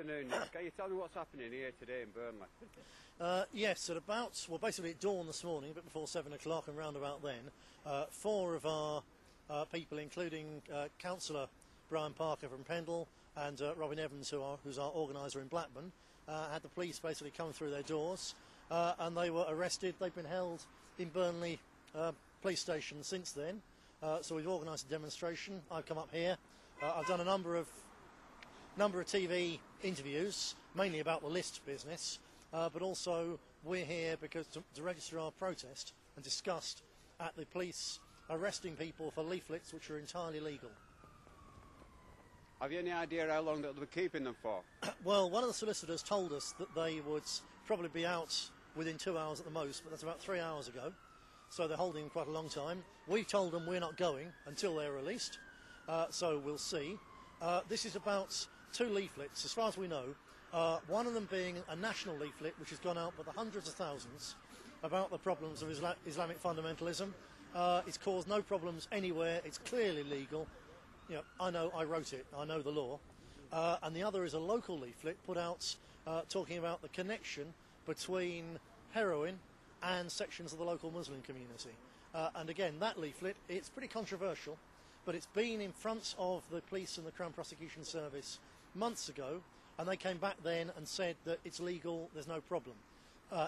afternoon, Nick. Can you tell me what's happening here today in Burnley? Yes, at about, well, basically at dawn this morning, a bit before 7 o'clock and round about then, 4 of our people, including Councillor Brian Parker from Pendle and Robin Evans, who's our organiser in Blackburn, had the police basically come through their doors and they were arrested. They've been held in Burnley police station since then. So we've organised a demonstration. I've come up here. I've done a number of TV interviews, mainly about the list business, but also we're here because to register our protest and discussed at the police arresting people for leaflets which are entirely legal. Have you any idea how long they'll be keeping them for? Well, one of the solicitors told us that they would probably be out within 2 hours at the most, but that's about 3 hours ago. So they're holding them quite a long time. We've told them we're not going until they're released, so we'll see. This is about 2 leaflets, as far as we know. One of them being a national leaflet, which has gone out by the hundreds of thousands, about the problems of Islamic fundamentalism. It's caused no problems anywhere. It's clearly legal. You know, I know, I wrote it. I know the law. And the other is a local leaflet put out talking about the connection between heroin and sections of the local Muslim community. And again, that leaflet, it's pretty controversial, but it's been in front of the police and the Crown Prosecution Service months ago, and they came back then and said that it's legal, there's no problem.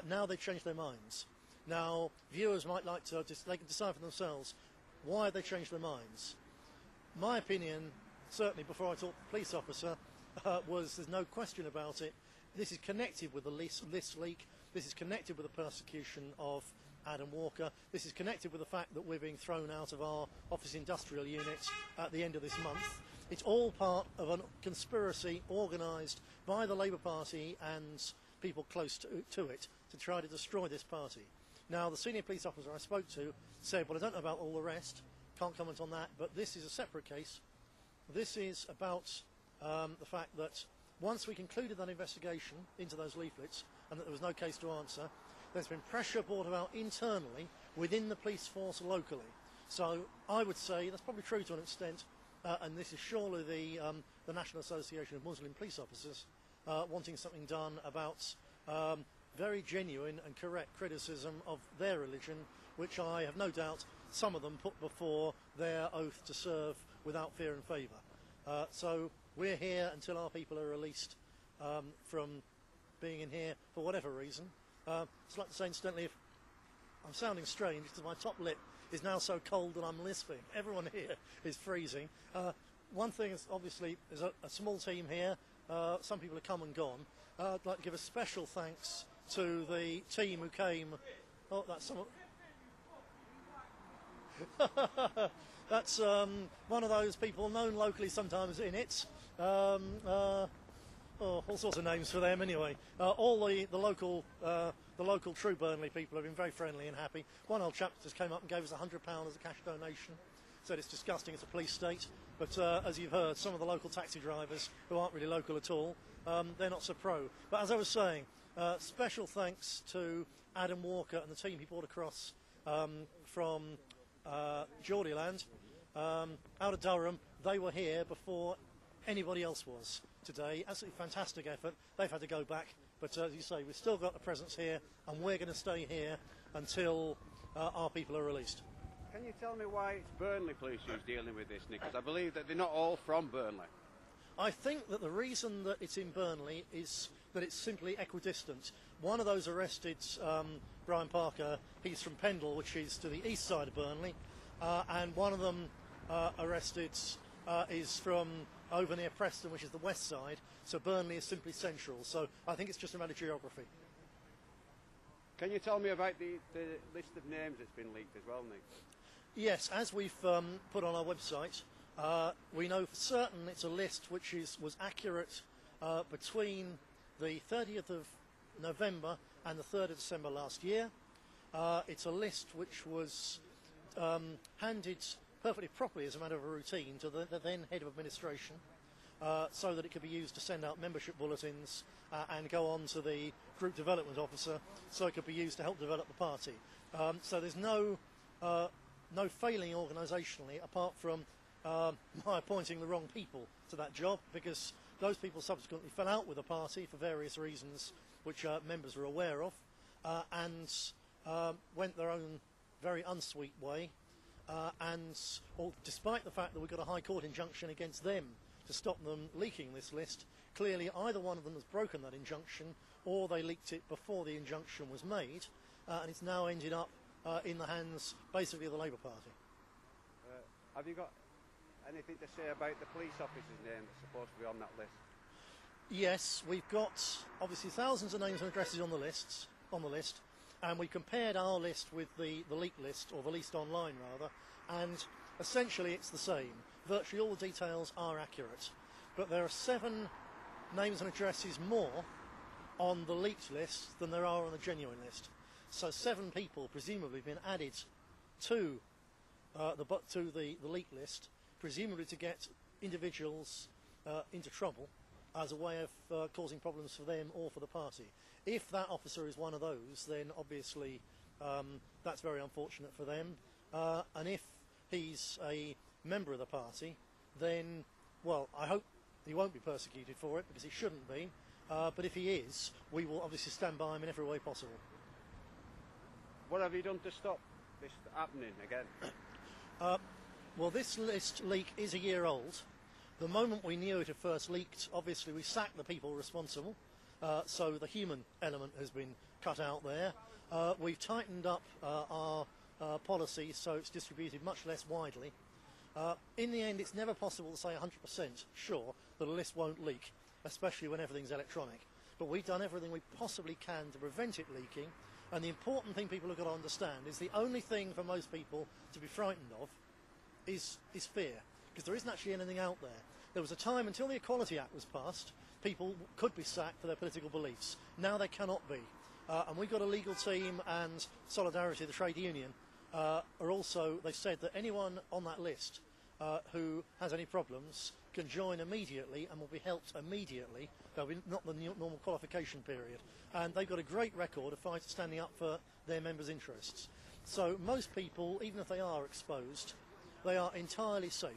Now they've changed their minds. Now, viewers might like to, they can decide for themselves why they changed their minds. My opinion, certainly before I talked to the police officer, was there's no question about it. This is connected with the list leak. This is connected with the persecution of Adam Walker. This is connected with the fact that we're being thrown out of our office industrial unit at the end of this month. It's all part of a conspiracy organised by the Labour Party and people close to it to try to destroy this party. Now, the senior police officer I spoke to said, well, I don't know about all the rest, can't comment on that, but this is a separate case. This is about the fact that once we concluded that investigation into those leaflets and that there was no case to answer, there's been pressure brought about internally within the police force locally. So I would say that's probably true to an extent, and this is surely the National Association of Muslim Police Officers wanting something done about very genuine and correct criticism of their religion, which I have no doubt some of them put before their oath to serve without fear and favour. So we're here until our people are released from being in here for whatever reason. It's like to say, incidentally, if I'm sounding strange because my top lip is now so cold that I'm lisping. Everyone here is freezing. One thing is, obviously, there's a small team here. Some people have come and gone. I'd like to give a special thanks to the team who came. Oh, that's someone. That's one of those people known locally sometimes in it. All sorts of names for them anyway. All the local true Burnley people have been very friendly and happy. One old chap just came up and gave us £100 as a cash donation. Said it's disgusting, it's a police state. But as you've heard, some of the local taxi drivers who aren't really local at all, they're not so pro. But as I was saying, special thanks to Adam Walker and the team he brought across from Geordieland, out of Durham. They were here before anybody else was today. Absolutely fantastic effort. They've had to go back, but as you say, we've still got a presence here, and we're going to stay here until our people are released. Can you tell me why it's Burnley police who's dealing with this, Nick? Because I believe that they're not all from Burnley. I think that the reason that it's in Burnley is that it's simply equidistant. One of those arrested, Brian Parker, he's from Pendle, which is to the east side of Burnley, and one of them arrested is from over near Preston, which is the west side, so Burnley is simply central. So I think it's just a matter of geography. Can you tell me about the list of names that's been leaked as well, Nick? Yes, as we've put on our website, we know for certain it's a list which was accurate between the 30th of November and the 3rd of December last year. It's a list which was handed perfectly properly as a matter of a routine to the then head of administration, so that it could be used to send out membership bulletins and go on to the group development officer, so it could be used to help develop the party. So there's no failing organisationally, apart from my appointing the wrong people to that job, because Those people subsequently fell out with the party for various reasons which members are aware of, and went their own very unsweet way, despite the fact that we've got a High Court injunction against them to stop them leaking this list, clearly either one of them has broken that injunction or they leaked it before the injunction was made, and it's now ended up in the hands basically of the Labour Party. Have you got anything to say about the police officer's name that's supposed to be on that list? Yes, we've got obviously thousands of names and addresses on the list, and we compared our list with the leaked list, or the list online rather, and essentially it's the same. Virtually all the details are accurate, but there are 7 names and addresses more on the leaked list than there are on the genuine list. So 7 people presumably have been added to the leaked list, presumably to get individuals into trouble as a way of causing problems for them or for the party. If that officer is one of those, then obviously that's very unfortunate for them. And if he's a member of the party, then, well, I hope he won't be persecuted for it, because he shouldn't be. But if he is, we will obviously stand by him in every way possible. What have you done to stop this happening again? Well, this list leak is a year old. The moment we knew it had first leaked, obviously we sacked the people responsible, so the human element has been cut out there. We've tightened up our policy so it's distributed much less widely. In the end, it's never possible to say 100% sure that a list won't leak, especially when everything's electronic. But we've done everything we possibly can to prevent it leaking, and the important thing people have got to understand is the only thing for most people to be frightened of is fear, because there isn't actually anything out there. There was a time, until the Equality Act was passed, people could be sacked for their political beliefs. Now they cannot be. And we've got a legal team, and Solidarity, the trade union, are also, they've said that anyone on that list who has any problems can join immediately and will be helped immediately. There'll be not the normal qualification period. And they've got a great record of standing up for their members' interests. So most people, even if they are exposed, they are entirely safe.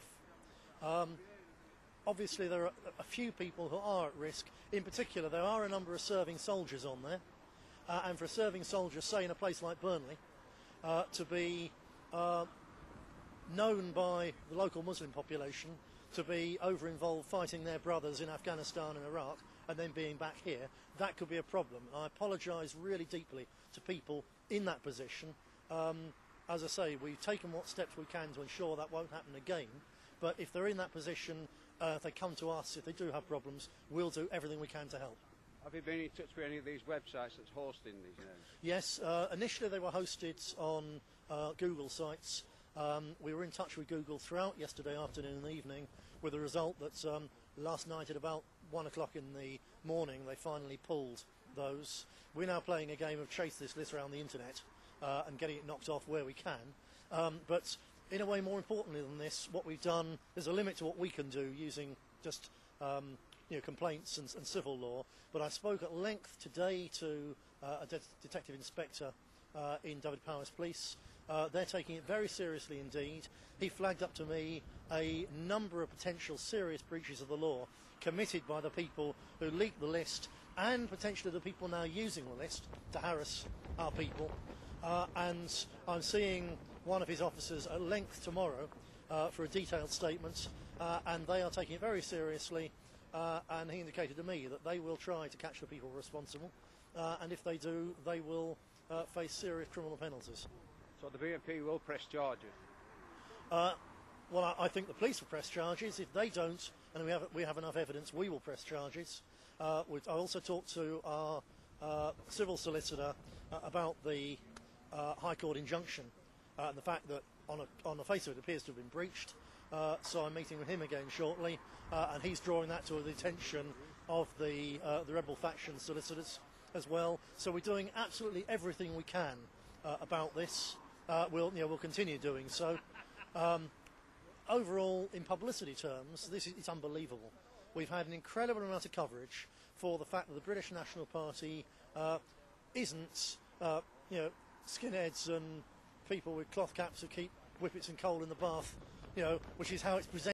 Obviously there are a few people who are at risk. In particular, there are a number of serving soldiers on there, and for a serving soldier, say in a place like Burnley, to be known by the local Muslim population to be over-involved fighting their brothers in Afghanistan and Iraq and then being back here, that could be a problem. I apologise really deeply to people in that position. As I say, we've taken what steps we can to ensure that won't happen again, but if they're in that position, if they come to us, if they do have problems, we'll do everything we can to help. Have you been in touch with any of these websites that's hosting these names? Yes, initially they were hosted on Google sites. We were in touch with Google throughout yesterday afternoon and evening, with the result that last night at about 1 o'clock in the morning they finally pulled those. We're now playing a game of chase this list around the internet and getting it knocked off where we can. But in a way, more importantly than this, what we've done, there's a limit to what we can do using just complaints and civil law. But I spoke at length today to a detective inspector in David Powers Police. They're taking it very seriously indeed. He flagged up to me a number of potential serious breaches of the law committed by the people who leaked the list, and potentially the people now using the list to harass our people. And I'm seeing one of his officers at length tomorrow for a detailed statement, and they are taking it very seriously, and he indicated to me that they will try to catch the people responsible, and if they do, they will face serious criminal penalties. So the BNP will press charges? Well, I think the police will press charges. If they don't, and we have enough evidence, we will press charges. I also talked to our civil solicitor about the High Court injunction and the fact that on the face of it appears to have been breached. So I'm meeting with him again shortly, and he's drawing that to the attention of the rebel faction solicitors as well. So we're doing absolutely everything we can about this. We'll continue doing so. Overall, in publicity terms, it's unbelievable. We've had an incredible amount of coverage for the fact that the British National Party isn't, skinheads and people with cloth caps who keep whippets and coal in the bath, which is how it's presented.